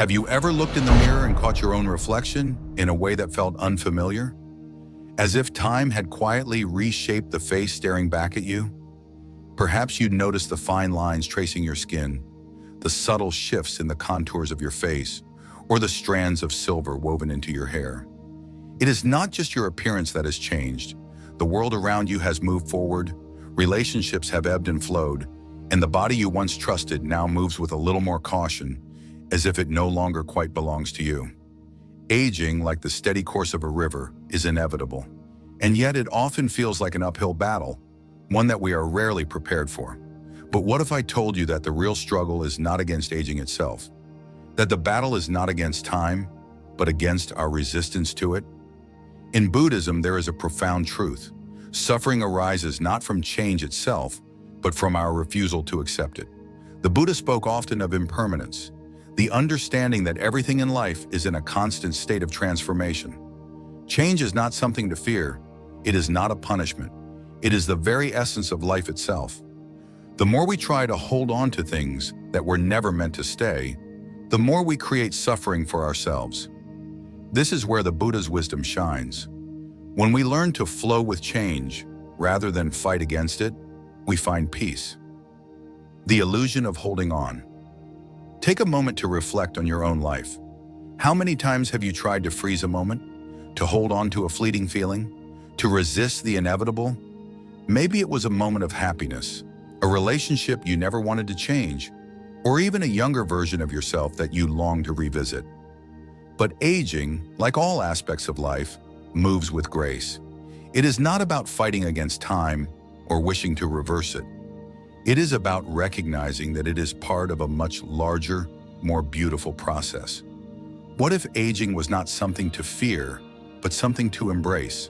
Have you ever looked in the mirror and caught your own reflection in a way that felt unfamiliar? As if time had quietly reshaped the face staring back at you? Perhaps you'd notice the fine lines tracing your skin, the subtle shifts in the contours of your face, or the strands of silver woven into your hair. It is not just your appearance that has changed. The world around you has moved forward, relationships have ebbed and flowed, and the body you once trusted now moves with a little more caution, as if it no longer quite belongs to you. Aging, like the steady course of a river, is inevitable, and yet it often feels like an uphill battle, one that we are rarely prepared for. But what if I told you that the real struggle is not against aging itself? That the battle is not against time, but against our resistance to it? In Buddhism, there is a profound truth. Suffering arises not from change itself, but from our refusal to accept it. The Buddha spoke often of impermanence, the understanding that everything in life is in a constant state of transformation. Change is not something to fear. It is not a punishment. It is the very essence of life itself. The more we try to hold on to things that were never meant to stay, the more we create suffering for ourselves. This is where the Buddha's wisdom shines. When we learn to flow with change, rather than fight against it, we find peace. The illusion of holding on. Take a moment to reflect on your own life. How many times have you tried to freeze a moment, to hold on to a fleeting feeling, to resist the inevitable? Maybe it was a moment of happiness, a relationship you never wanted to change, or even a younger version of yourself that you long to revisit. But aging, like all aspects of life, moves with grace. It is not about fighting against time or wishing to reverse it. It is about recognizing that it is part of a much larger, more beautiful process. What if aging was not something to fear, but something to embrace?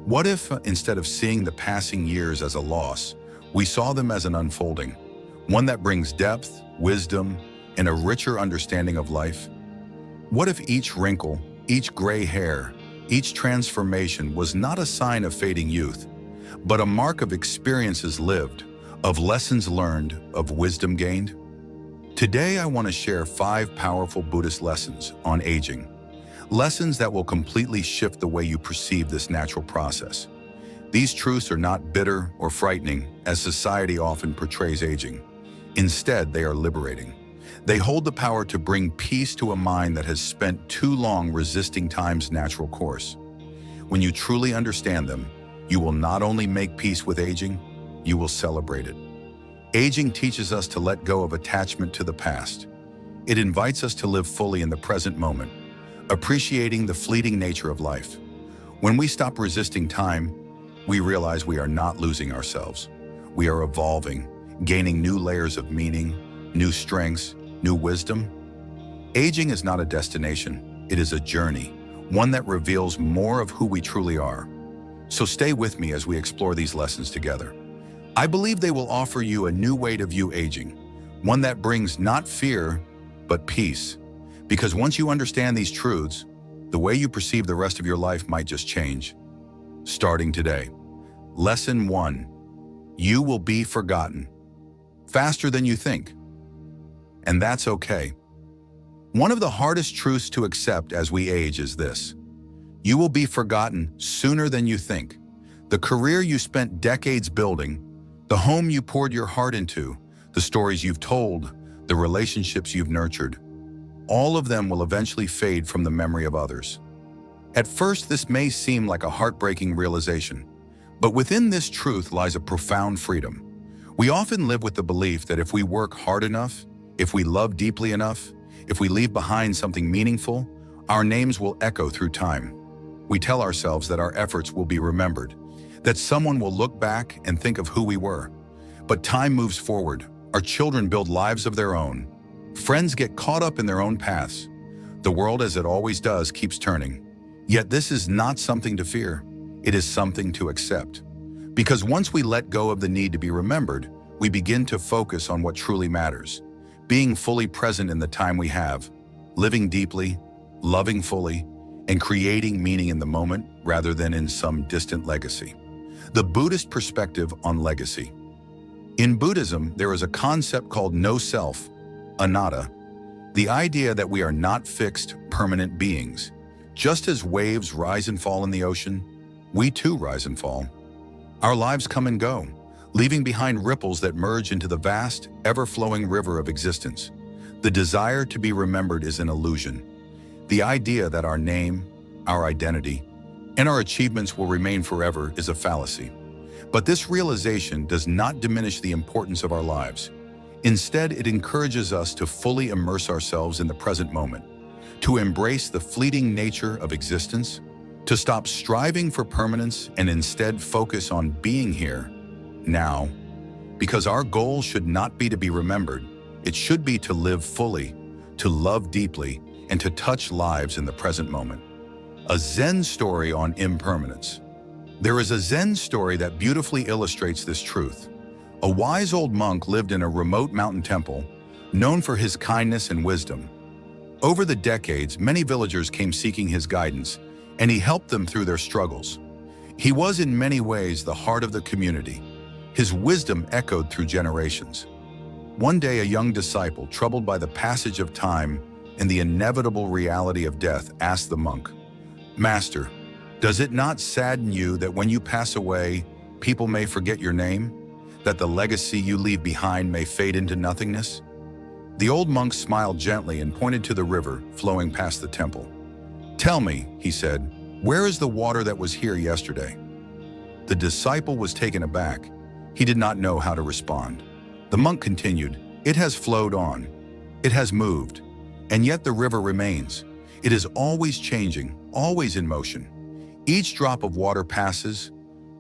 What if, instead of seeing the passing years as a loss, we saw them as an unfolding, one that brings depth, wisdom, and a richer understanding of life? What if each wrinkle, each gray hair, each transformation was not a sign of fading youth, but a mark of experiences lived, of lessons learned, of wisdom gained? Today, I want to share 5 powerful Buddhist lessons on aging. Lessons that will completely shift the way you perceive this natural process. These truths are not bitter or frightening, as society often portrays aging. Instead, they are liberating. They hold the power to bring peace to a mind that has spent too long resisting time's natural course. When you truly understand them, you will not only make peace with aging, you will celebrate it. Aging teaches us to let go of attachment to the past. It invites us to live fully in the present moment, appreciating the fleeting nature of life. When we stop resisting time, we realize we are not losing ourselves. We are evolving, gaining new layers of meaning, new strengths, new wisdom. Aging is not a destination, it is a journey, one that reveals more of who we truly are. So stay with me as we explore these lessons together. I believe they will offer you a new way to view aging, one that brings not fear, but peace. Because once you understand these truths, the way you perceive the rest of your life might just change. Starting today. Lesson 1. You will be forgotten. Faster than you think. And that's okay. One of the hardest truths to accept as we age is this. You will be forgotten sooner than you think. The career you spent decades building, the home you poured your heart into, the stories you've told, the relationships you've nurtured, all of them will eventually fade from the memory of others. At first, this may seem like a heartbreaking realization, but within this truth lies a profound freedom. We often live with the belief that if we work hard enough, if we love deeply enough, if we leave behind something meaningful, our names will echo through time. We tell ourselves that our efforts will be remembered, that someone will look back and think of who we were. But time moves forward. Our children build lives of their own. Friends get caught up in their own paths. The world, as it always does, keeps turning. Yet this is not something to fear. It is something to accept. Because once we let go of the need to be remembered, we begin to focus on what truly matters. Being fully present in the time we have, living deeply, loving fully, and creating meaning in the moment rather than in some distant legacy. The Buddhist perspective on legacy. In Buddhism, there is a concept called no self, anatta. The idea that we are not fixed, permanent beings. Just as waves rise and fall in the ocean, we too rise and fall. Our lives come and go, leaving behind ripples that merge into the vast, ever-flowing river of existence. The desire to be remembered is an illusion. The idea that our name, our identity, and our achievements will remain forever is a fallacy. But this realization does not diminish the importance of our lives. Instead, it encourages us to fully immerse ourselves in the present moment, to embrace the fleeting nature of existence, to stop striving for permanence and instead focus on being here, now. Because our goal should not be to be remembered, it should be to live fully, to love deeply, and to touch lives in the present moment. A Zen story on impermanence. There is a Zen story that beautifully illustrates this truth. A wise old monk lived in a remote mountain temple, known for his kindness and wisdom. Over the decades, many villagers came seeking his guidance, and he helped them through their struggles. He was in many ways the heart of the community. His wisdom echoed through generations. One day, a young disciple, troubled by the passage of time and the inevitable reality of death, asked the monk, "Master, does it not sadden you that when you pass away, people may forget your name? That the legacy you leave behind may fade into nothingness?" The old monk smiled gently and pointed to the river flowing past the temple. "Tell me," he said, "where is the water that was here yesterday?" The disciple was taken aback. He did not know how to respond. The monk continued, "It has flowed on. It has moved. And yet the river remains. It is always changing, always in motion. Each drop of water passes,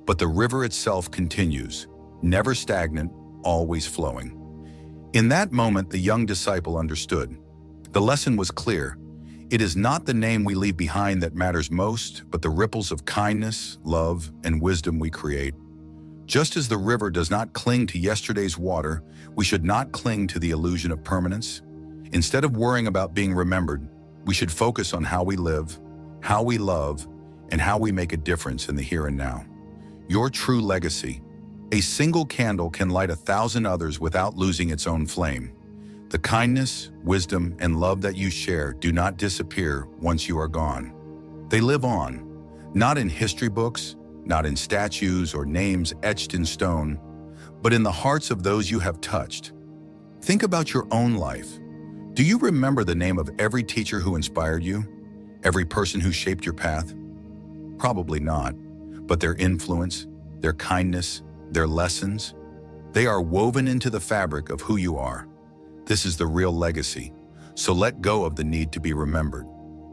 but the river itself continues, never stagnant, always flowing." In that moment, the young disciple understood. The lesson was clear. It is not the name we leave behind that matters most, but the ripples of kindness, love, and wisdom we create. Just as the river does not cling to yesterday's water, we should not cling to the illusion of permanence. Instead of worrying about being remembered, we should focus on how we live, how we love, and how we make a difference in the here and now. Your true legacy. A single candle can light 1,000 others without losing its own flame. The kindness, wisdom, and love that you share do not disappear once you are gone. They live on, not in history books, not in statues or names etched in stone, but in the hearts of those you have touched. Think about your own life. Do you remember the name of every teacher who inspired you? Every person who shaped your path? Probably not, but their influence, their kindness, their lessons, they are woven into the fabric of who you are. This is the real legacy, so let go of the need to be remembered.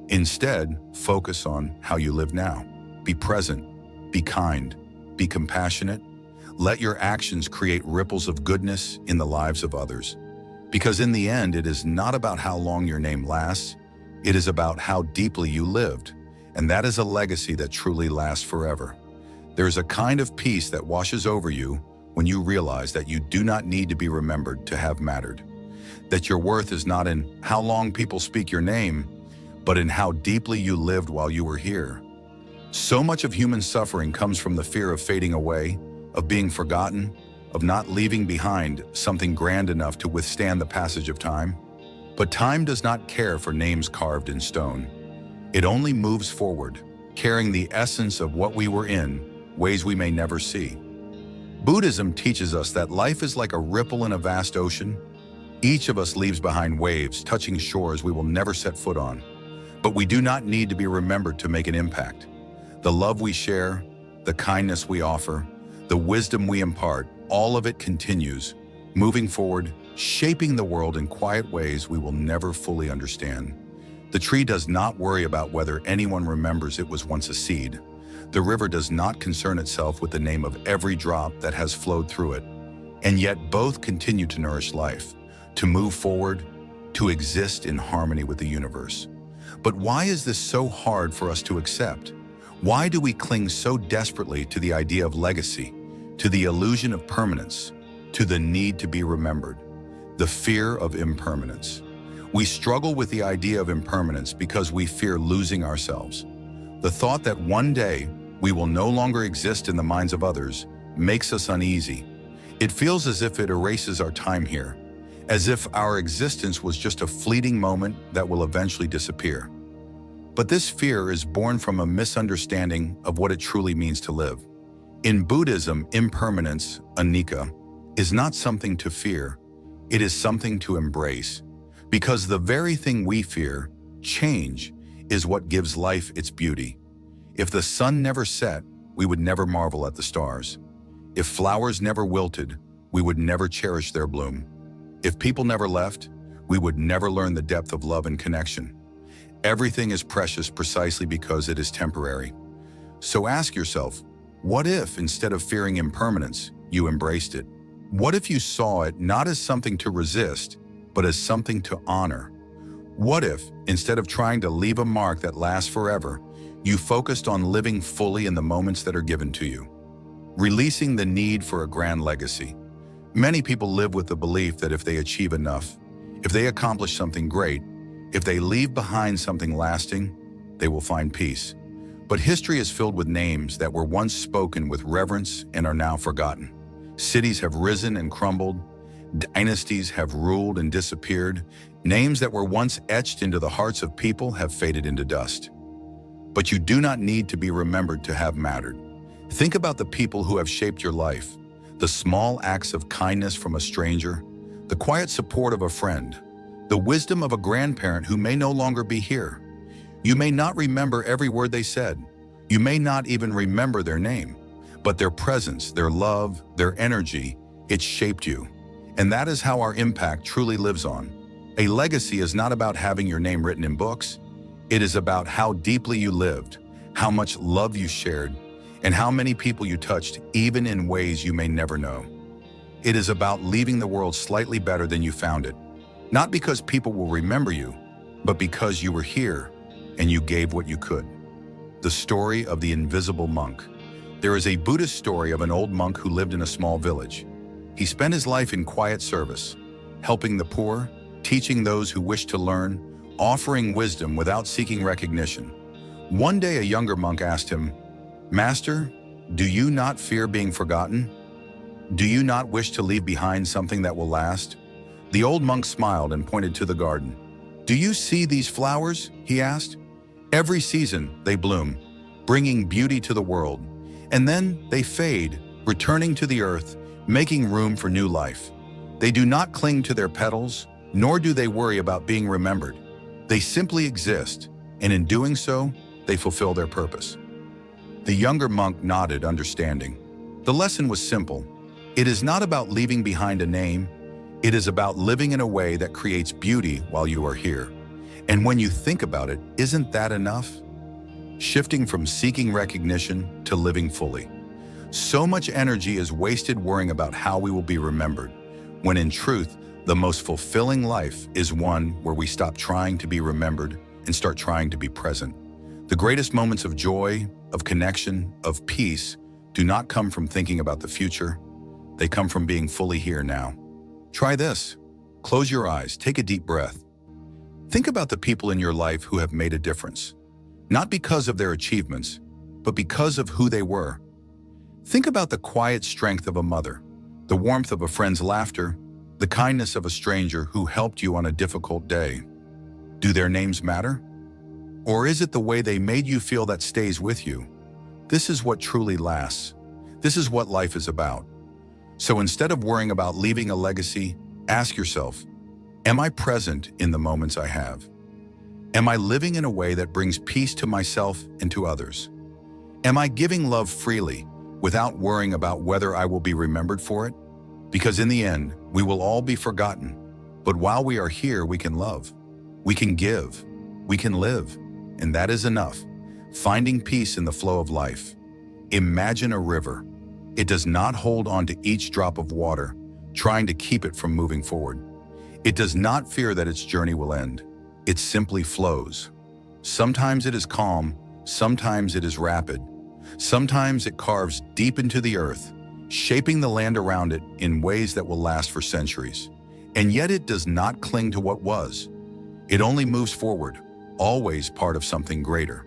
Instead, focus on how you live now. Be present, be kind, be compassionate. Let your actions create ripples of goodness in the lives of others. Because in the end, it is not about how long your name lasts, it is about how deeply you lived. And that is a legacy that truly lasts forever. There is a kind of peace that washes over you when you realize that you do not need to be remembered to have mattered. That your worth is not in how long people speak your name, but in how deeply you lived while you were here. So much of human suffering comes from the fear of fading away, of being forgotten, of not leaving behind something grand enough to withstand the passage of time. But time does not care for names carved in stone. It only moves forward, carrying the essence of what we were in, ways we may never see. Buddhism teaches us that life is like a ripple in a vast ocean. Each of us leaves behind waves, touching shores we will never set foot on. But we do not need to be remembered to make an impact. The love we share, the kindness we offer, the wisdom we impart, all of it continues, moving forward, shaping the world in quiet ways we will never fully understand. The tree does not worry about whether anyone remembers it was once a seed. The river does not concern itself with the name of every drop that has flowed through it. And yet both continue to nourish life, to move forward, to exist in harmony with the universe. But why is this so hard for us to accept? Why do we cling so desperately to the idea of legacy, to the illusion of permanence, to the need to be remembered, the fear of impermanence? We struggle with the idea of impermanence because we fear losing ourselves. The thought that one day we will no longer exist in the minds of others makes us uneasy. It feels as if it erases our time here, as if our existence was just a fleeting moment that will eventually disappear. But this fear is born from a misunderstanding of what it truly means to live. In Buddhism, impermanence, anicca, is not something to fear, it is something to embrace. Because the very thing we fear, change, is what gives life its beauty. If the sun never set, we would never marvel at the stars. If flowers never wilted, we would never cherish their bloom. If people never left, we would never learn the depth of love and connection. Everything is precious precisely because it is temporary. So ask yourself, what if, instead of fearing impermanence, you embraced it? What if you saw it not as something to resist, but as something to honor? What if, instead of trying to leave a mark that lasts forever, you focused on living fully in the moments that are given to you? Releasing the need for a grand legacy. Many people live with the belief that if they achieve enough, if they accomplish something great, if they leave behind something lasting, they will find peace. But history is filled with names that were once spoken with reverence and are now forgotten. Cities have risen and crumbled. Dynasties have ruled and disappeared. Names that were once etched into the hearts of people have faded into dust. But you do not need to be remembered to have mattered. Think about the people who have shaped your life, the small acts of kindness from a stranger, the quiet support of a friend, the wisdom of a grandparent who may no longer be here. You may not remember every word they said. You may not even remember their name, but their presence, their love, their energy, it shaped you. And that is how our impact truly lives on. A legacy is not about having your name written in books. It is about how deeply you lived, how much love you shared, and how many people you touched, even in ways you may never know. It is about leaving the world slightly better than you found it. Not because people will remember you, but because you were here and you gave what you could. The story of the invisible monk. There is a Buddhist story of an old monk who lived in a small village. He spent his life in quiet service, helping the poor, teaching those who wished to learn, offering wisdom without seeking recognition. One day a younger monk asked him, "Master, do you not fear being forgotten? Do you not wish to leave behind something that will last?" The old monk smiled and pointed to the garden. "Do you see these flowers?" he asked. "Every season they bloom, bringing beauty to the world, and then they fade, returning to the earth, making room for new life. They do not cling to their petals, nor do they worry about being remembered. They simply exist, and in doing so, they fulfill their purpose." The younger monk nodded, understanding. The lesson was simple. It is not about leaving behind a name. It is about living in a way that creates beauty while you are here. And when you think about it, isn't that enough? Shifting from seeking recognition to living fully. So much energy is wasted worrying about how we will be remembered, when in truth, the most fulfilling life is one where we stop trying to be remembered and start trying to be present. The greatest moments of joy, of connection, of peace do not come from thinking about the future. They come from being fully here now. Try this. Close your eyes, take a deep breath. Think about the people in your life who have made a difference, not because of their achievements, but because of who they were. Think about the quiet strength of a mother, the warmth of a friend's laughter, the kindness of a stranger who helped you on a difficult day. Do their names matter? Or is it the way they made you feel that stays with you? This is what truly lasts. This is what life is about. So instead of worrying about leaving a legacy, ask yourself, am I present in the moments I have? Am I living in a way that brings peace to myself and to others? Am I giving love freely without worrying about whether I will be remembered for it? Because in the end, we will all be forgotten. But while we are here, we can love, we can give, we can live, and that is enough. Finding peace in the flow of life. Imagine a river. It does not hold on to each drop of water, trying to keep it from moving forward. It does not fear that its journey will end. It simply flows. Sometimes it is calm, sometimes it is rapid. Sometimes it carves deep into the earth, shaping the land around it in ways that will last for centuries. And yet it does not cling to what was. It only moves forward, always part of something greater.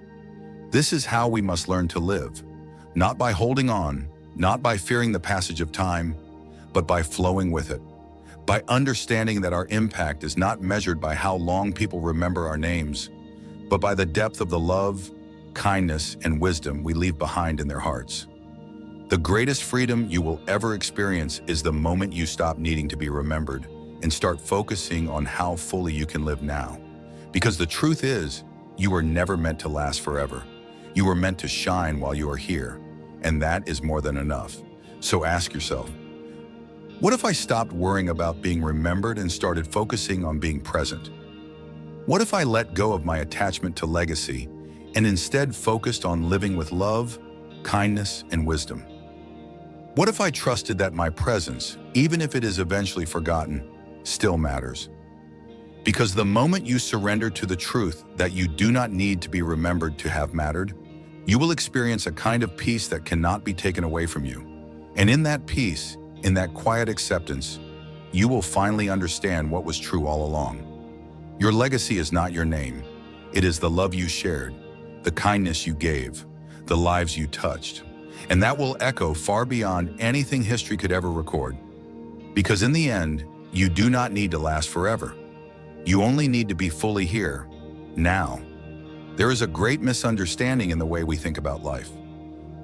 This is how we must learn to live, not by holding on, not by fearing the passage of time, but by flowing with it, By understanding that our impact is not measured by how long people remember our names, but by the depth of the love, kindness, and wisdom we leave behind in their hearts. The greatest freedom you will ever experience is the moment you stop needing to be remembered and start focusing on how fully you can live now. Because the truth is, you were never meant to last forever. You were meant to shine while you are here, and that is more than enough. So ask yourself, what if I stopped worrying about being remembered and started focusing on being present? What if I let go of my attachment to legacy and instead focused on living with love, kindness, and wisdom? What if I trusted that my presence, even if it is eventually forgotten, still matters? Because the moment you surrender to the truth that you do not need to be remembered to have mattered, you will experience a kind of peace that cannot be taken away from you. And in that peace, in that quiet acceptance, you will finally understand what was true all along. Your legacy is not your name. It is the love you shared, the kindness you gave, the lives you touched. And that will echo far beyond anything history could ever record. Because in the end, you do not need to last forever. You only need to be fully here, now. There is a great misunderstanding in the way we think about life.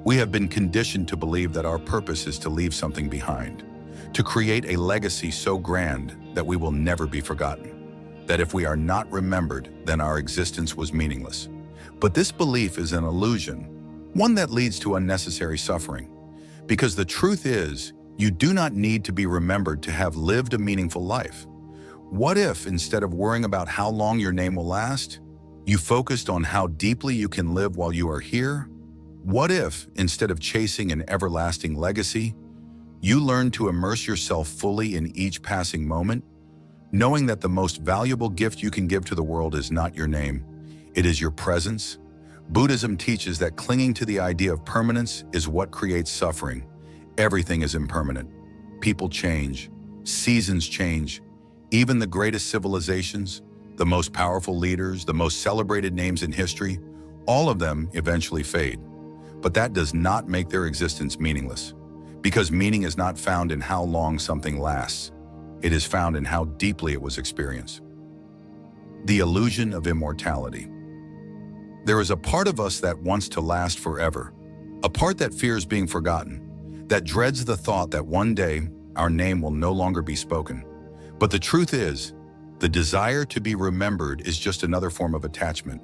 We have been conditioned to believe that our purpose is to leave something behind, to create a legacy so grand that we will never be forgotten, that if we are not remembered, then our existence was meaningless. But this belief is an illusion, one that leads to unnecessary suffering. Because the truth is, you do not need to be remembered to have lived a meaningful life. What if, instead of worrying about how long your name will last, you focused on how deeply you can live while you are here? What if, instead of chasing an everlasting legacy, you learned to immerse yourself fully in each passing moment, knowing that the most valuable gift you can give to the world is not your name, it is your presence? Buddhism teaches that clinging to the idea of permanence is what creates suffering. Everything is impermanent. People change. Seasons change. Even the greatest civilizations, the most powerful leaders, the most celebrated names in history, all of them eventually fade. But that does not make their existence meaningless. Because meaning is not found in how long something lasts. It is found in how deeply it was experienced. The illusion of immortality. There is a part of us that wants to last forever, a part that fears being forgotten, that dreads the thought that one day our name will no longer be spoken. But the truth is, the desire to be remembered is just another form of attachment.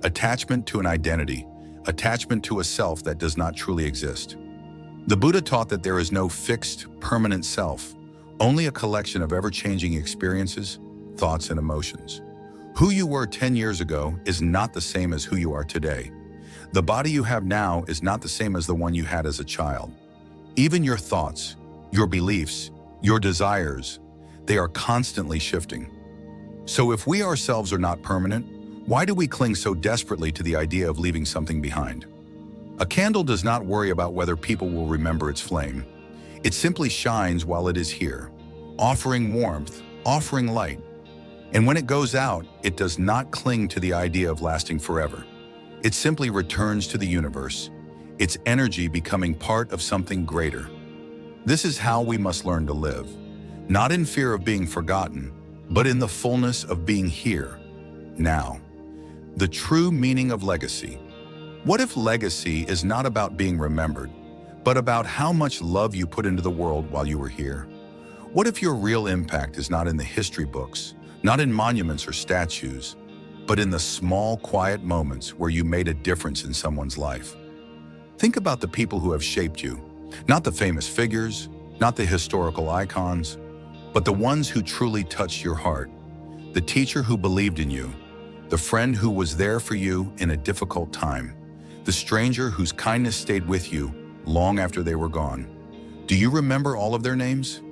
Attachment to an identity, attachment to a self that does not truly exist. The Buddha taught that there is no fixed, permanent self, only a collection of ever-changing experiences, thoughts, and emotions. Who you were 10 years ago is not the same as who you are today. The body you have now is not the same as the one you had as a child. Even your thoughts, your beliefs, your desires, they are constantly shifting. So if we ourselves are not permanent, why do we cling so desperately to the idea of leaving something behind? A candle does not worry about whether people will remember its flame. It simply shines while it is here, offering warmth, offering light. And when it goes out, it does not cling to the idea of lasting forever. It simply returns to the universe, its energy becoming part of something greater. This is how we must learn to live, not in fear of being forgotten, but in the fullness of being here, now. The true meaning of legacy. What if legacy is not about being remembered, but about how much love you put into the world while you were here? What if your real impact is not in the history books, not in monuments or statues, but in the small, quiet moments where you made a difference in someone's life? Think about the people who have shaped you, not the famous figures, not the historical icons, but the ones who truly touched your heart. The teacher who believed in you, the friend who was there for you in a difficult time, the stranger whose kindness stayed with you long after they were gone. Do you remember all of their names?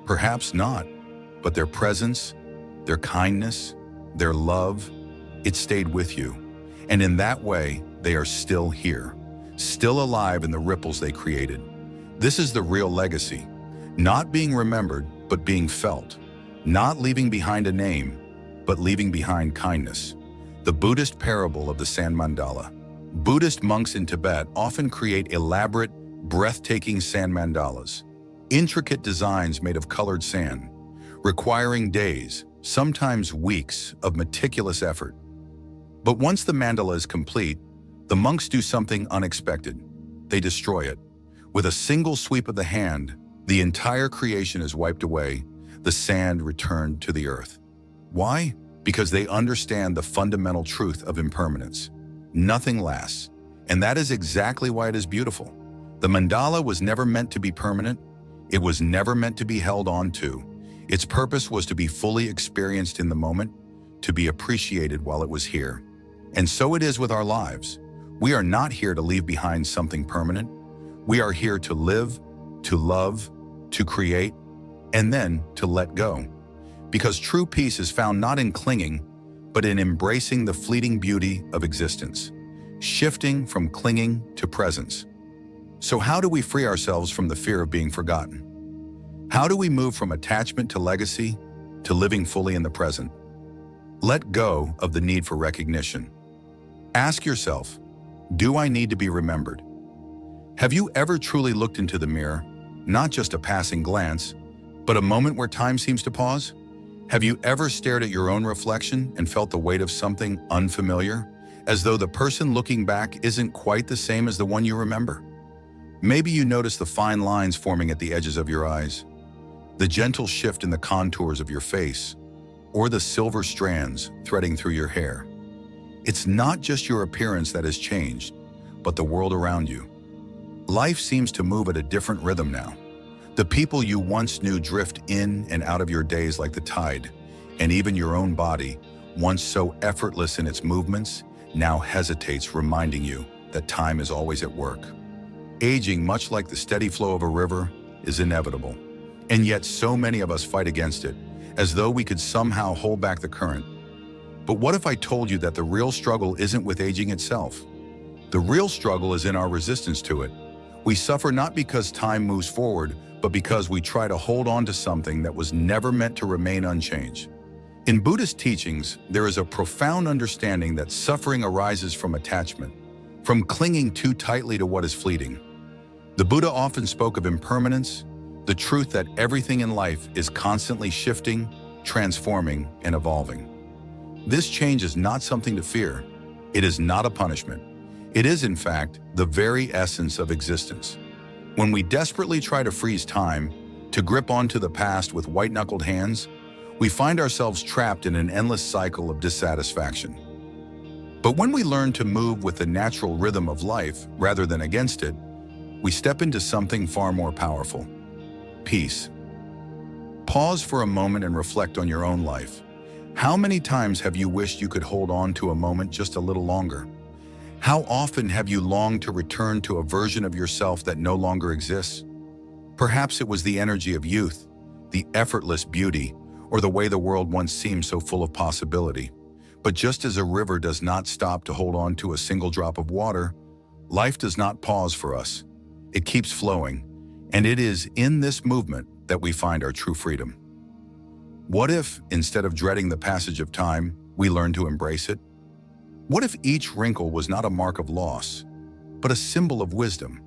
Perhaps not, but their presence, their kindness, their love, it stayed with you. And in that way, they are still here, still alive in the ripples they created. This is the real legacy. Not being remembered, but being felt. Not leaving behind a name, but leaving behind kindness. The Buddhist parable of the sand mandala. Buddhist monks in Tibet often create elaborate, breathtaking sand mandalas, intricate designs made of colored sand, requiring days, sometimes weeks, of meticulous effort. But once the mandala is complete, the monks do something unexpected. They destroy it. With a single sweep of the hand, the entire creation is wiped away, the sand returned to the earth. Why? Because they understand the fundamental truth of impermanence. Nothing lasts. And that is exactly why it is beautiful. The mandala was never meant to be permanent. It was never meant to be held on to. Its purpose was to be fully experienced in the moment, to be appreciated while it was here. And so it is with our lives. We are not here to leave behind something permanent. We are here to live, to love, to create, and then to let go. Because true peace is found not in clinging, but in embracing the fleeting beauty of existence, shifting from clinging to presence. So how do we free ourselves from the fear of being forgotten? How do we move from attachment to legacy to living fully in the present? Let go of the need for recognition. Ask yourself, do I need to be remembered? Have you ever truly looked into the mirror, not just a passing glance, but a moment where time seems to pause? Have you ever stared at your own reflection and felt the weight of something unfamiliar, as though the person looking back isn't quite the same as the one you remember? Maybe you notice the fine lines forming at the edges of your eyes, the gentle shift in the contours of your face, or the silver strands threading through your hair. It's not just your appearance that has changed, but the world around you. Life seems to move at a different rhythm now. The people you once knew drift in and out of your days like the tide, and even your own body, once so effortless in its movements, now hesitates, reminding you that time is always at work. Aging, much like the steady flow of a river, is inevitable. And yet so many of us fight against it, as though we could somehow hold back the current. But what if I told you that the real struggle isn't with aging itself? The real struggle is in our resistance to it. We suffer not because time moves forward, but because we try to hold on to something that was never meant to remain unchanged. In Buddhist teachings, there is a profound understanding that suffering arises from attachment, from clinging too tightly to what is fleeting. The Buddha often spoke of impermanence, the truth that everything in life is constantly shifting, transforming, and evolving. This change is not something to fear. It is not a punishment. It is, in fact, the very essence of existence. When we desperately try to freeze time, to grip onto the past with white-knuckled hands, we find ourselves trapped in an endless cycle of dissatisfaction. But when we learn to move with the natural rhythm of life rather than against it, we step into something far more powerful: peace. Pause for a moment and reflect on your own life. How many times have you wished you could hold on to a moment just a little longer? How often have you longed to return to a version of yourself that no longer exists? Perhaps it was the energy of youth, the effortless beauty, or the way the world once seemed so full of possibility. But just as a river does not stop to hold on to a single drop of water, life does not pause for us. It keeps flowing, and it is in this movement that we find our true freedom. What if, instead of dreading the passage of time, we learn to embrace it? What if each wrinkle was not a mark of loss, but a symbol of wisdom?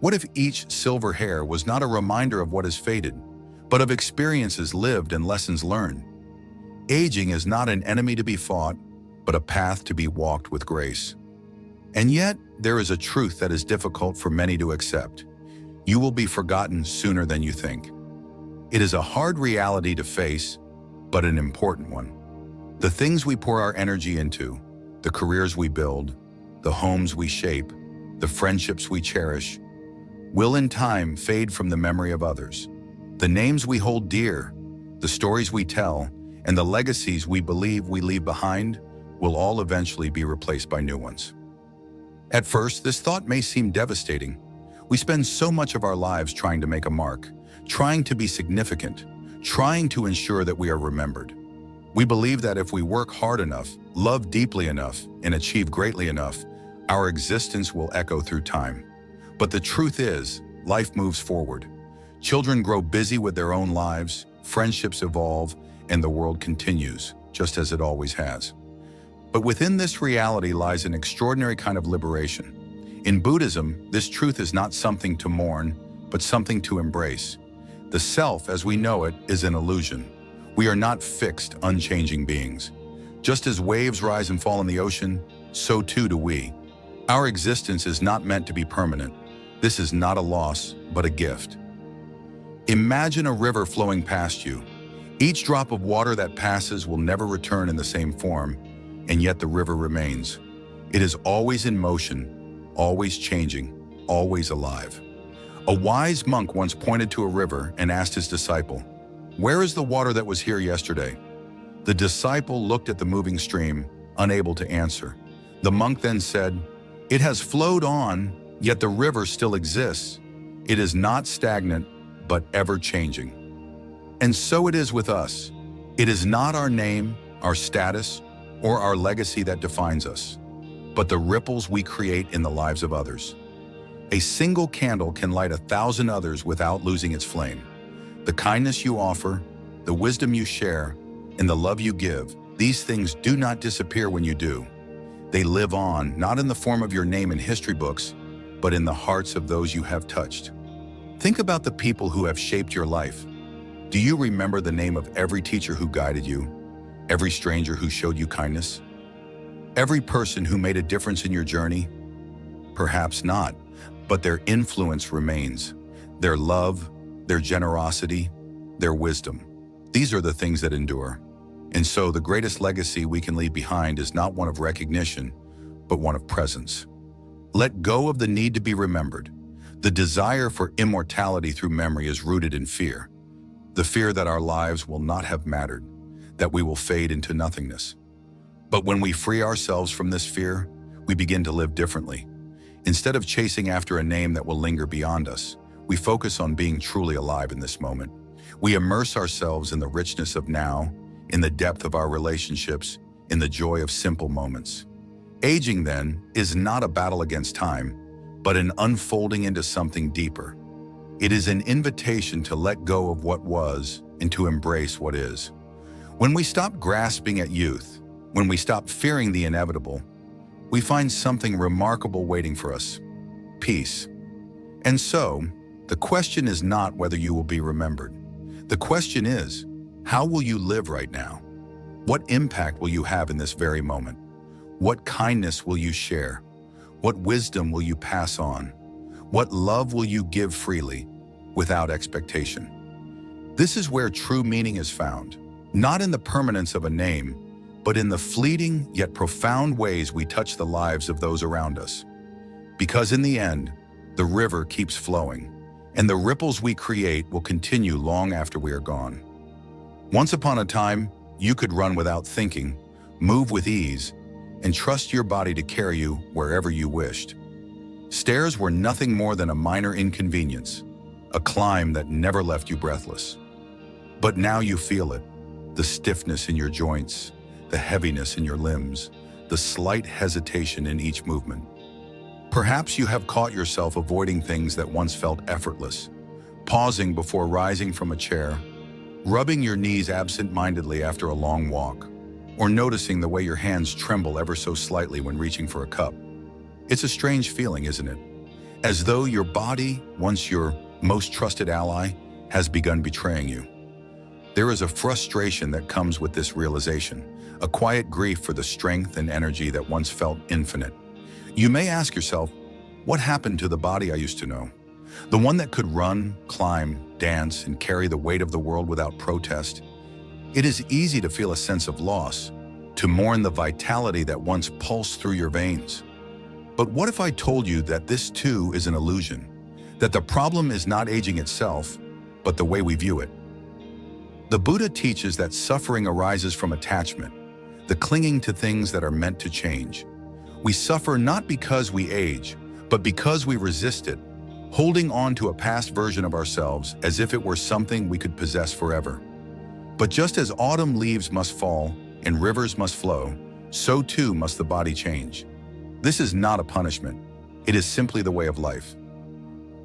What if each silver hair was not a reminder of what has faded, but of experiences lived and lessons learned? Aging is not an enemy to be fought, but a path to be walked with grace. And yet, there is a truth that is difficult for many to accept. You will be forgotten sooner than you think. It is a hard reality to face, but an important one. The things we pour our energy into, the careers we build, the homes we shape, the friendships we cherish, will in time fade from the memory of others. The names we hold dear, the stories we tell, and the legacies we believe we leave behind will all eventually be replaced by new ones. At first, this thought may seem devastating. We spend so much of our lives trying to make a mark, trying to be significant, trying to ensure that we are remembered. We believe that if we work hard enough, love deeply enough, and achieve greatly enough, our existence will echo through time. But the truth is, life moves forward. Children grow busy with their own lives, friendships evolve, and the world continues, just as it always has. But within this reality lies an extraordinary kind of liberation. In Buddhism, this truth is not something to mourn, but something to embrace. The self, as we know it, is an illusion. We are not fixed, unchanging beings. Just as waves rise and fall in the ocean, so too do we. Our existence is not meant to be permanent. This is not a loss, but a gift. Imagine a river flowing past you. Each drop of water that passes will never return in the same form, and yet the river remains. It is always in motion, always changing, always alive. A wise monk once pointed to a river and asked his disciple, "Where is the water that was here yesterday?" The disciple looked at the moving stream, unable to answer. The monk then said, "It has flowed on, yet the river still exists. It is not stagnant, but ever-changing." And so it is with us. It is not our name, our status, or our legacy that defines us, but the ripples we create in the lives of others. A single candle can light 1,000 others without losing its flame. The kindness you offer, the wisdom you share, and the love you give, these things do not disappear when you do. They live on, not in the form of your name in history books, but in the hearts of those you have touched. Think about the people who have shaped your life. Do you remember the name of every teacher who guided you? Every stranger who showed you kindness? Every person who made a difference in your journey? Perhaps not, but their influence remains. Their love, their generosity, their wisdom. These are the things that endure. And so the greatest legacy we can leave behind is not one of recognition, but one of presence. Let go of the need to be remembered. The desire for immortality through memory is rooted in fear. The fear that our lives will not have mattered, that we will fade into nothingness. But when we free ourselves from this fear, we begin to live differently. Instead of chasing after a name that will linger beyond us, we focus on being truly alive in this moment. We immerse ourselves in the richness of now, in the depth of our relationships, in the joy of simple moments. Aging, then, is not a battle against time, but an unfolding into something deeper. It is an invitation to let go of what was and to embrace what is. When we stop grasping at youth, when we stop fearing the inevitable, we find something remarkable waiting for us: peace. And so, the question is not whether you will be remembered. The question is, how will you live right now? What impact will you have in this very moment? What kindness will you share? What wisdom will you pass on? What love will you give freely, without expectation? This is where true meaning is found, not in the permanence of a name, but in the fleeting yet profound ways we touch the lives of those around us. Because in the end, the river keeps flowing, and the ripples we create will continue long after we are gone. Once upon a time, you could run without thinking, move with ease, and trust your body to carry you wherever you wished. Stairs were nothing more than a minor inconvenience, a climb that never left you breathless. But now you feel it, the stiffness in your joints, the heaviness in your limbs, the slight hesitation in each movement. Perhaps you have caught yourself avoiding things that once felt effortless, pausing before rising from a chair, rubbing your knees absent-mindedly after a long walk, or noticing the way your hands tremble ever so slightly when reaching for a cup. It's a strange feeling, isn't it? As though your body, once your most trusted ally, has begun betraying you. There is a frustration that comes with this realization, a quiet grief for the strength and energy that once felt infinite. You may ask yourself, what happened to the body I used to know? The one that could run, climb, dance, and carry the weight of the world without protest? It is easy to feel a sense of loss, to mourn the vitality that once pulsed through your veins. But what if I told you that this too is an illusion? That the problem is not aging itself, but the way we view it. The Buddha teaches that suffering arises from attachment, the clinging to things that are meant to change. We suffer not because we age, but because we resist it, holding on to a past version of ourselves as if it were something we could possess forever. But just as autumn leaves must fall and rivers must flow, so too must the body change. This is not a punishment. It is simply the way of life.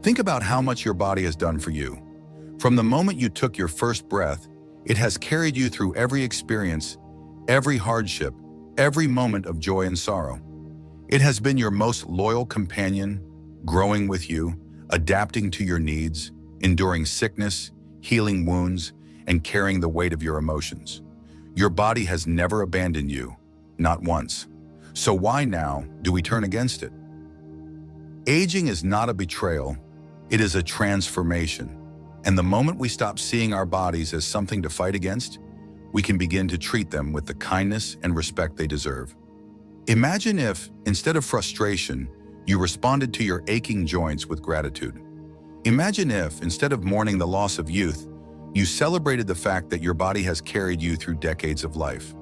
Think about how much your body has done for you. From the moment you took your first breath, it has carried you through every experience, every hardship, every moment of joy and sorrow. It has been your most loyal companion, growing with you, adapting to your needs, enduring sickness, healing wounds, and carrying the weight of your emotions. Your body has never abandoned you, not once. So why now do we turn against it? Aging is not a betrayal, it is a transformation. And the moment we stop seeing our bodies as something to fight against, we can begin to treat them with the kindness and respect they deserve. Imagine if, instead of frustration, you responded to your aching joints with gratitude. Imagine if, instead of mourning the loss of youth, you celebrated the fact that your body has carried you through decades of life.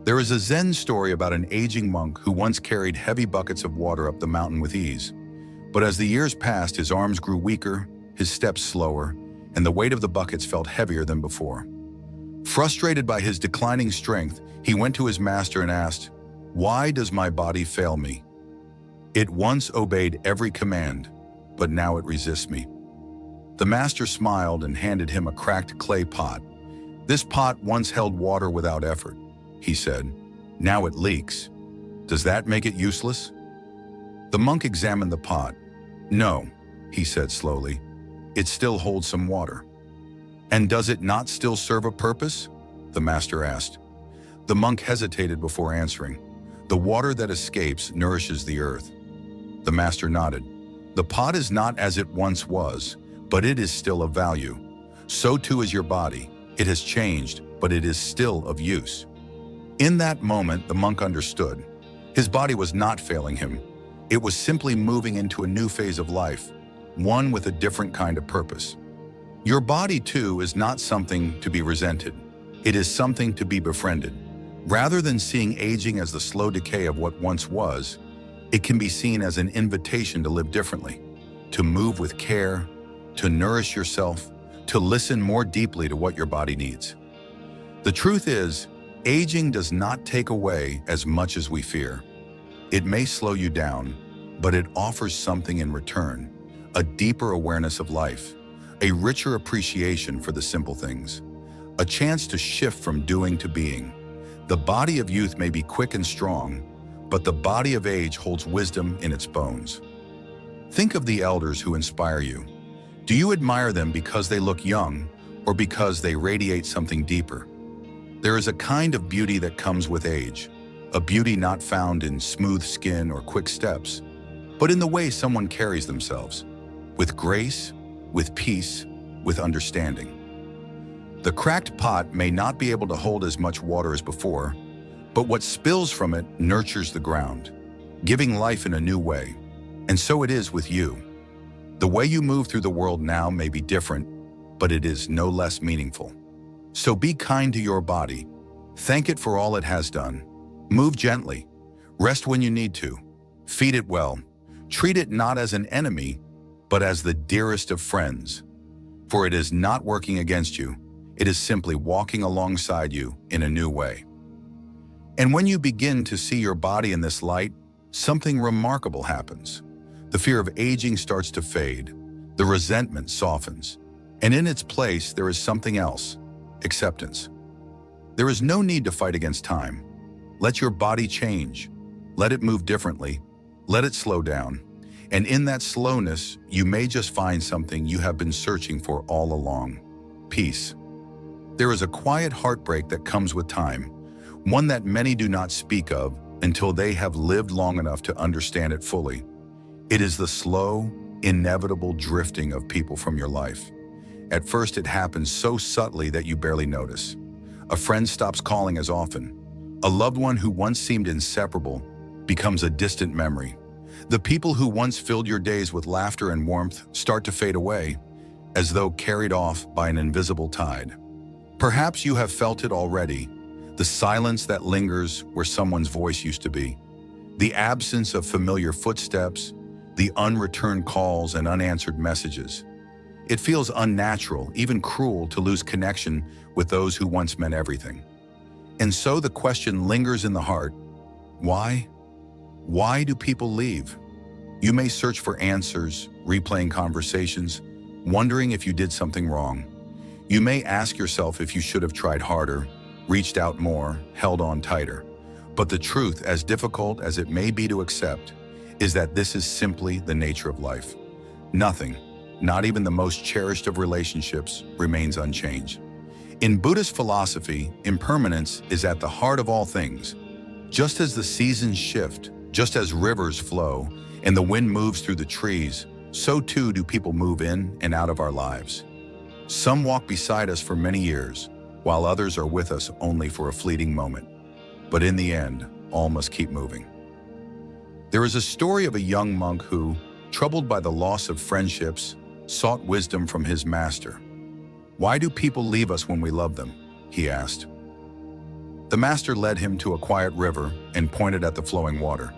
There is a Zen story about an aging monk who once carried heavy buckets of water up the mountain with ease. But as the years passed, his arms grew weaker, his steps slower, and the weight of the buckets felt heavier than before. Frustrated by his declining strength, he went to his master and asked, "Why does my body fail me? It once obeyed every command, but now it resists me." The master smiled and handed him a cracked clay pot. "This pot once held water without effort," he said. "Now it leaks. Does that make it useless?" The monk examined the pot. "No," he said slowly. "It still holds some water." "And does it not still serve a purpose?" the master asked. The monk hesitated before answering. "The water that escapes nourishes the earth." The master nodded. "The pot is not as it once was, but it is still of value. So too is your body. It has changed, but it is still of use." In that moment, the monk understood. His body was not failing him. It was simply moving into a new phase of life, one with a different kind of purpose. Your body, too, is not something to be resented. It is something to be befriended. Rather than seeing aging as the slow decay of what once was, it can be seen as an invitation to live differently, to move with care, to nourish yourself, to listen more deeply to what your body needs. The truth is, aging does not take away as much as we fear. It may slow you down, but it offers something in return, a deeper awareness of life, a richer appreciation for the simple things, a chance to shift from doing to being. The body of youth may be quick and strong, but the body of age holds wisdom in its bones. Think of the elders who inspire you. Do you admire them because they look young or because they radiate something deeper? There is a kind of beauty that comes with age, a beauty not found in smooth skin or quick steps, but in the way someone carries themselves, with grace, with peace, with understanding. The cracked pot may not be able to hold as much water as before, but what spills from it nurtures the ground, giving life in a new way. And so it is with you. The way you move through the world now may be different, but it is no less meaningful. So be kind to your body. Thank it for all it has done. Move gently. Rest when you need to. Feed it well. Treat it not as an enemy, but as the dearest of friends. For it is not working against you. It is simply walking alongside you in a new way. And when you begin to see your body in this light, something remarkable happens. The fear of aging starts to fade. The resentment softens. And in its place, there is something else: acceptance. There is no need to fight against time. Let your body change. Let it move differently. Let it slow down. And in that slowness, you may just find something you have been searching for all along: peace. There is a quiet heartbreak that comes with time, one that many do not speak of until they have lived long enough to understand it fully. It is the slow, inevitable drifting of people from your life. At first, it happens so subtly that you barely notice. A friend stops calling as often. A loved one who once seemed inseparable becomes a distant memory. The people who once filled your days with laughter and warmth start to fade away, as though carried off by an invisible tide. Perhaps you have felt it already, the silence that lingers where someone's voice used to be, the absence of familiar footsteps, the unreturned calls and unanswered messages. It feels unnatural, even cruel, to lose connection with those who once meant everything. And so the question lingers in the heart: why? Why do people leave? You may search for answers, replaying conversations, wondering if you did something wrong. You may ask yourself if you should have tried harder, reached out more, held on tighter. But the truth, as difficult as it may be to accept, is that this is simply the nature of life. Nothing, not even the most cherished of relationships, remains unchanged. In Buddhist philosophy, impermanence is at the heart of all things. Just as the seasons shift, just as rivers flow, and the wind moves through the trees, so too do people move in and out of our lives. Some walk beside us for many years, while others are with us only for a fleeting moment. But in the end, all must keep moving. There is a story of a young monk who, troubled by the loss of friendships, sought wisdom from his master. "Why do people leave us when we love them?" he asked. The master led him to a quiet river and pointed at the flowing water.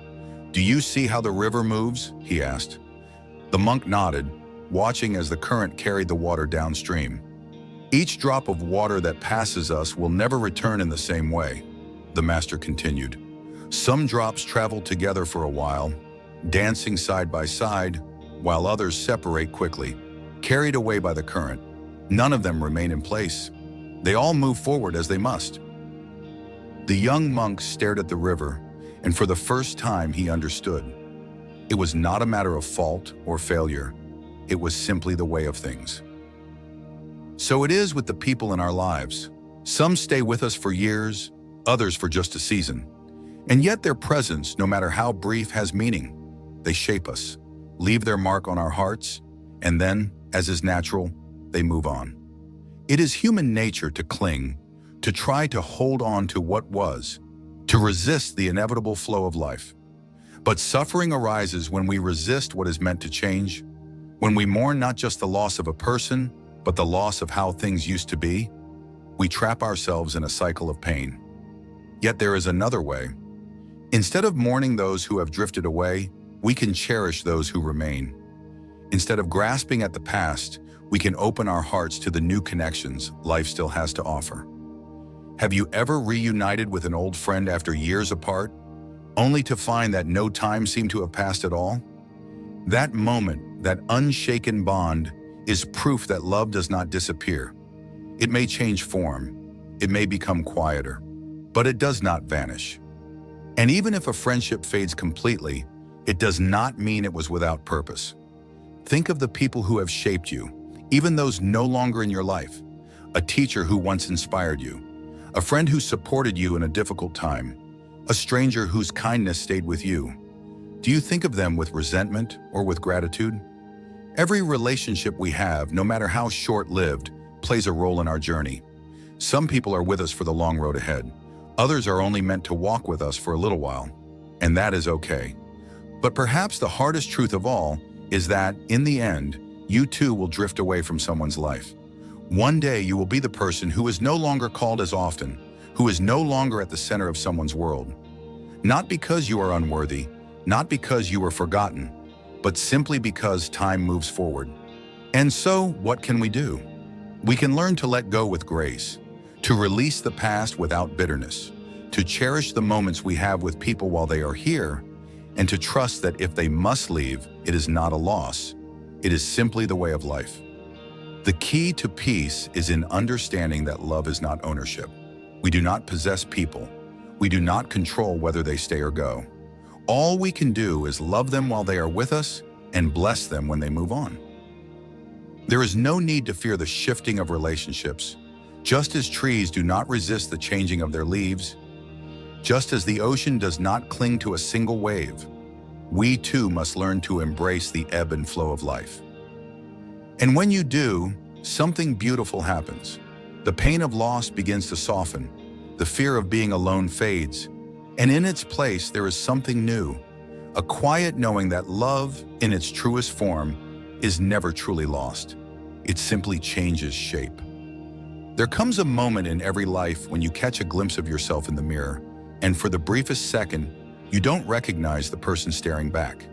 "Do you see how the river moves?" he asked. The monk nodded, watching as the current carried the water downstream. "Each drop of water that passes us will never return in the same way," the master continued. "Some drops travel together for a while, dancing side by side, while others separate quickly, carried away by the current. None of them remain in place. They all move forward as they must." The young monk stared at the river, and for the first time he understood. It was not a matter of fault or failure. It was simply the way of things. So it is with the people in our lives. Some stay with us for years, others for just a season. And yet their presence, no matter how brief, has meaning. They shape us, leave their mark on our hearts, and then, as is natural, they move on. It is human nature to cling, to try to hold on to what was, to resist the inevitable flow of life. But suffering arises when we resist what is meant to change, when we mourn not just the loss of a person, but the loss of how things used to be. We trap ourselves in a cycle of pain. Yet there is another way. Instead of mourning those who have drifted away, we can cherish those who remain. Instead of grasping at the past, we can open our hearts to the new connections life still has to offer. Have you ever reunited with an old friend after years apart, only to find that no time seemed to have passed at all? That moment, that unshaken bond, is proof that love does not disappear. It may change form, it may become quieter, but it does not vanish. And even if a friendship fades completely, it does not mean it was without purpose. Think of the people who have shaped you, even those no longer in your life. A teacher who once inspired you, a friend who supported you in a difficult time, a stranger whose kindness stayed with you. Do you think of them with resentment or with gratitude? Every relationship we have, no matter how short-lived, plays a role in our journey. Some people are with us for the long road ahead. Others are only meant to walk with us for a little while, and that is okay. But perhaps the hardest truth of all is that, in the end, you too will drift away from someone's life. One day you will be the person who is no longer called as often, who is no longer at the center of someone's world. Not because you are unworthy, not because you were forgotten, but simply because time moves forward. And so, what can we do? We can learn to let go with grace, to release the past without bitterness, to cherish the moments we have with people while they are here, and to trust that if they must leave, it is not a loss. It is simply the way of life. The key to peace is in understanding that love is not ownership. We do not possess people. We do not control whether they stay or go. All we can do is love them while they are with us and bless them when they move on. There is no need to fear the shifting of relationships. Just as trees do not resist the changing of their leaves, just as the ocean does not cling to a single wave, we too must learn to embrace the ebb and flow of life. And when you do, something beautiful happens. The pain of loss begins to soften, the fear of being alone fades, and in its place there is something new, a quiet knowing that love, in its truest form, is never truly lost. It simply changes shape. There comes a moment in every life when you catch a glimpse of yourself in the mirror, and for the briefest second, you don't recognize the person staring back.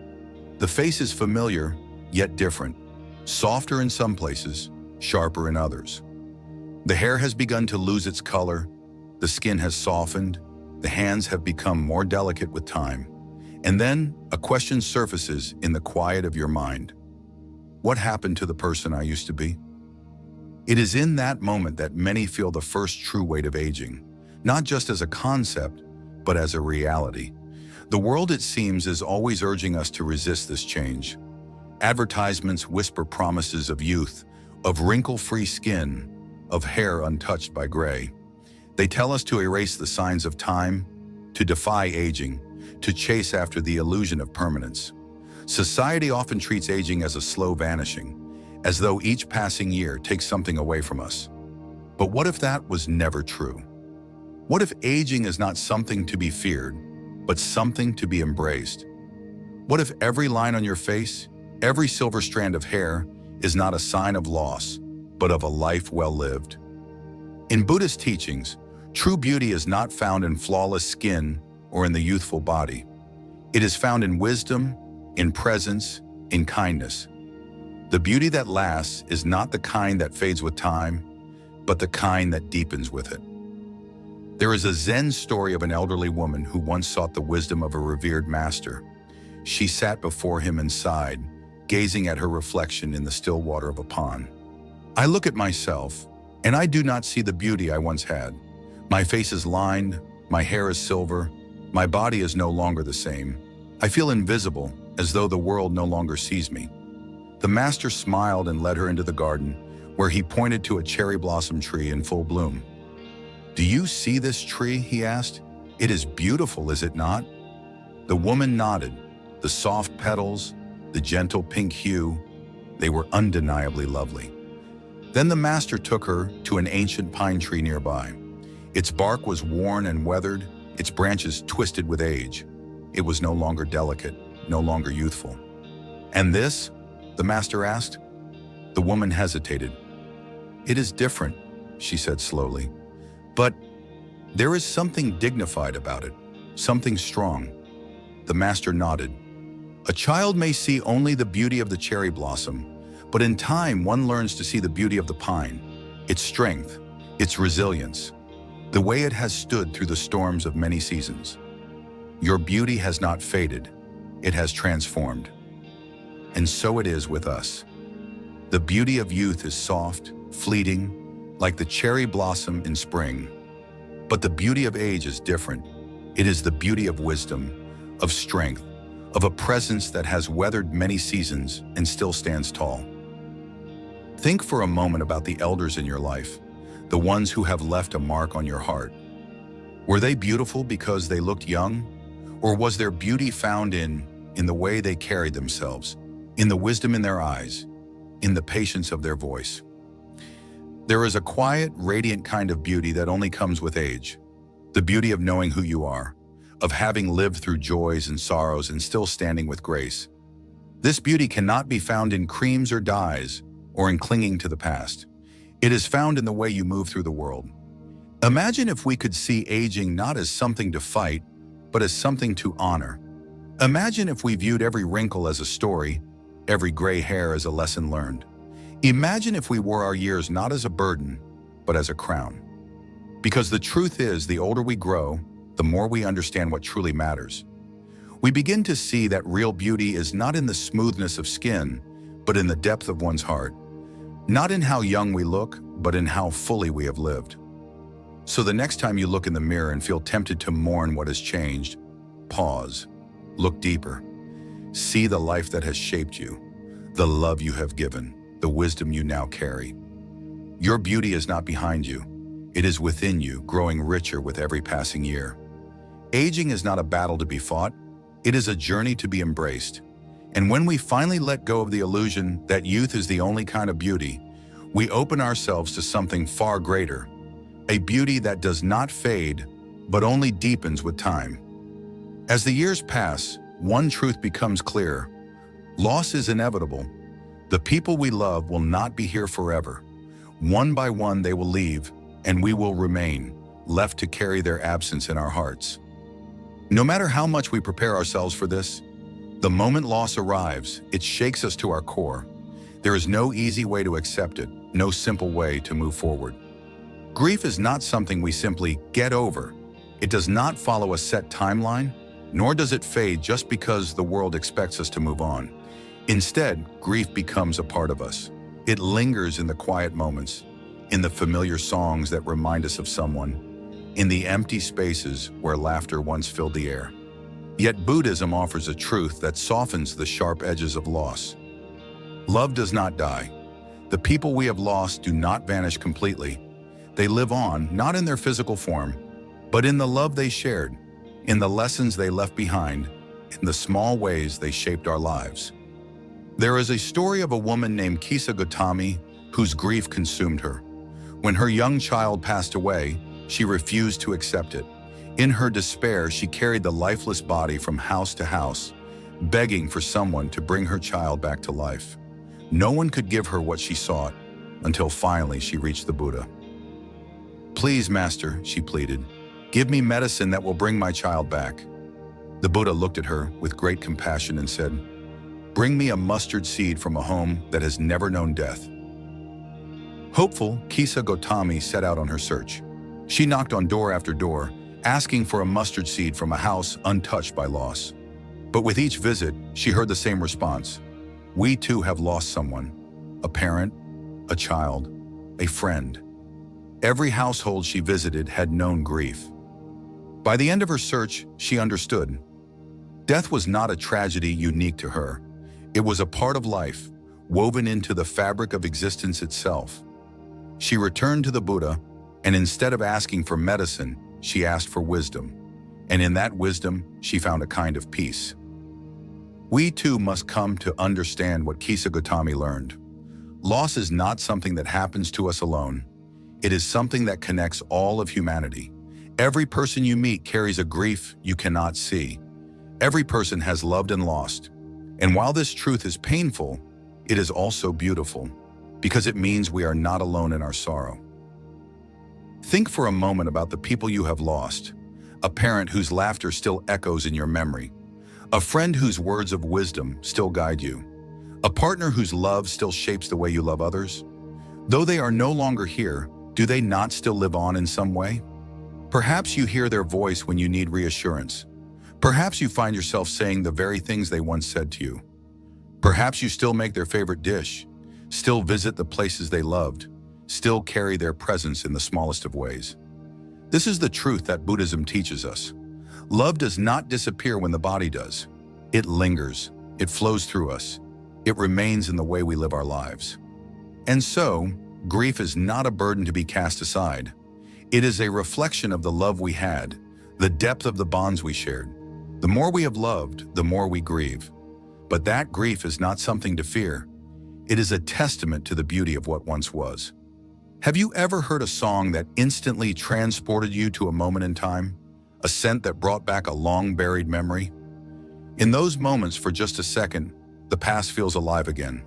The face is familiar, yet different, softer in some places, sharper in others. The hair has begun to lose its color, the skin has softened, the hands have become more delicate with time, and then a question surfaces in the quiet of your mind. What happened to the person I used to be? It is in that moment that many feel the first true weight of aging, not just as a concept, but as a reality. The world, it seems, is always urging us to resist this change. Advertisements whisper promises of youth, of wrinkle-free skin, of hair untouched by gray. They tell us to erase the signs of time, to defy aging, to chase after the illusion of permanence. Society often treats aging as a slow vanishing, as though each passing year takes something away from us. But what if that was never true? What if aging is not something to be feared, but something to be embraced? What if every line on your face, every silver strand of hair, is not a sign of loss, but of a life well lived? In Buddhist teachings, true beauty is not found in flawless skin or in the youthful body. It is found in wisdom, in presence, in kindness. The beauty that lasts is not the kind that fades with time, but the kind that deepens with it. There is a Zen story of an elderly woman who once sought the wisdom of a revered master. She sat before him and sighed, gazing at her reflection in the still water of a pond. "I look at myself, and I do not see the beauty I once had. My face is lined, my hair is silver, my body is no longer the same. I feel invisible, as though the world no longer sees me." The master smiled and led her into the garden, where he pointed to a cherry blossom tree in full bloom. "Do you see this tree?" he asked. "It is beautiful, is it not?" The woman nodded. The soft petals, the gentle pink hue, they were undeniably lovely. Then the master took her to an ancient pine tree nearby. Its bark was worn and weathered, its branches twisted with age. It was no longer delicate, no longer youthful. "And this?" the master asked. The woman hesitated. "It is different," she said slowly. "But there is something dignified about it, something strong." The master nodded. "A child may see only the beauty of the cherry blossom, but in time one learns to see the beauty of the pine, its strength, its resilience, the way it has stood through the storms of many seasons. Your beauty has not faded, it has transformed. And so it is with us. The beauty of youth is soft, fleeting, like the cherry blossom in spring. But the beauty of age is different. It is the beauty of wisdom, of strength, of a presence that has weathered many seasons and still stands tall." Think for a moment about the elders in your life, the ones who have left a mark on your heart. Were they beautiful because they looked young? Or was their beauty found in the way they carried themselves, in the wisdom in their eyes, in the patience of their voice? There is a quiet, radiant kind of beauty that only comes with age. The beauty of knowing who you are, of having lived through joys and sorrows and still standing with grace. This beauty cannot be found in creams or dyes, or in clinging to the past. It is found in the way you move through the world. Imagine if we could see aging not as something to fight, but as something to honor. Imagine if we viewed every wrinkle as a story, every gray hair as a lesson learned. Imagine if we wore our years not as a burden, but as a crown. Because the truth is, the older we grow, the more we understand what truly matters. We begin to see that real beauty is not in the smoothness of skin, but in the depth of one's heart. Not in how young we look, but in how fully we have lived. So the next time you look in the mirror and feel tempted to mourn what has changed, pause, look deeper. See the life that has shaped you, the love you have given, the wisdom you now carry. Your beauty is not behind you. It is within you, growing richer with every passing year. Aging is not a battle to be fought. It is a journey to be embraced. And when we finally let go of the illusion that youth is the only kind of beauty, we open ourselves to something far greater, a beauty that does not fade, but only deepens with time. As the years pass, one truth becomes clear. Loss is inevitable. The people we love will not be here forever. One by one they will leave, and we will remain, left to carry their absence in our hearts. No matter how much we prepare ourselves for this, the moment loss arrives, it shakes us to our core. There is no easy way to accept it, no simple way to move forward. Grief is not something we simply get over. It does not follow a set timeline, nor does it fade just because the world expects us to move on. Instead, grief becomes a part of us. It lingers in the quiet moments, in the familiar songs that remind us of someone, in the empty spaces where laughter once filled the air. Yet Buddhism offers a truth that softens the sharp edges of loss. Love does not die. The people we have lost do not vanish completely. They live on, not in their physical form, but in the love they shared, in the lessons they left behind, in the small ways they shaped our lives. There is a story of a woman named Kisa Gotami whose grief consumed her. When her young child passed away, she refused to accept it. In her despair, she carried the lifeless body from house to house, begging for someone to bring her child back to life. No one could give her what she sought, until finally she reached the Buddha. "Please, Master," she pleaded, "give me medicine that will bring my child back." The Buddha looked at her with great compassion and said, "Bring me a mustard seed from a home that has never known death." Hopeful, Kisa Gotami set out on her search. She knocked on door after door, asking for a mustard seed from a house untouched by loss. But with each visit, she heard the same response. "We too have lost someone, a parent, a child, a friend." Every household she visited had known grief. By the end of her search, she understood. Death was not a tragedy unique to her. It was a part of life, woven into the fabric of existence itself. She returned to the Buddha, and instead of asking for medicine, she asked for wisdom. And in that wisdom, she found a kind of peace. We too must come to understand what Kisa Gotami learned. Loss is not something that happens to us alone. It is something that connects all of humanity. Every person you meet carries a grief you cannot see. Every person has loved and lost. And while this truth is painful, it is also beautiful, because it means we are not alone in our sorrow. Think for a moment about the people you have lost. A parent whose laughter still echoes in your memory. A friend whose words of wisdom still guide you. A partner whose love still shapes the way you love others. Though they are no longer here, do they not still live on in some way? Perhaps you hear their voice when you need reassurance. Perhaps you find yourself saying the very things they once said to you. Perhaps you still make their favorite dish, still visit the places they loved, still carry their presence in the smallest of ways. This is the truth that Buddhism teaches us. Love does not disappear when the body does. It lingers, it flows through us, it remains in the way we live our lives. And so, grief is not a burden to be cast aside. It is a reflection of the love we had, the depth of the bonds we shared. The more we have loved, the more we grieve. But that grief is not something to fear. It is a testament to the beauty of what once was. Have you ever heard a song that instantly transported you to a moment in time? A scent that brought back a long-buried memory? In those moments, for just a second, the past feels alive again.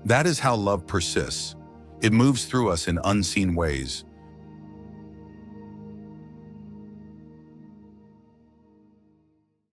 That is how love persists. It moves through us in unseen ways,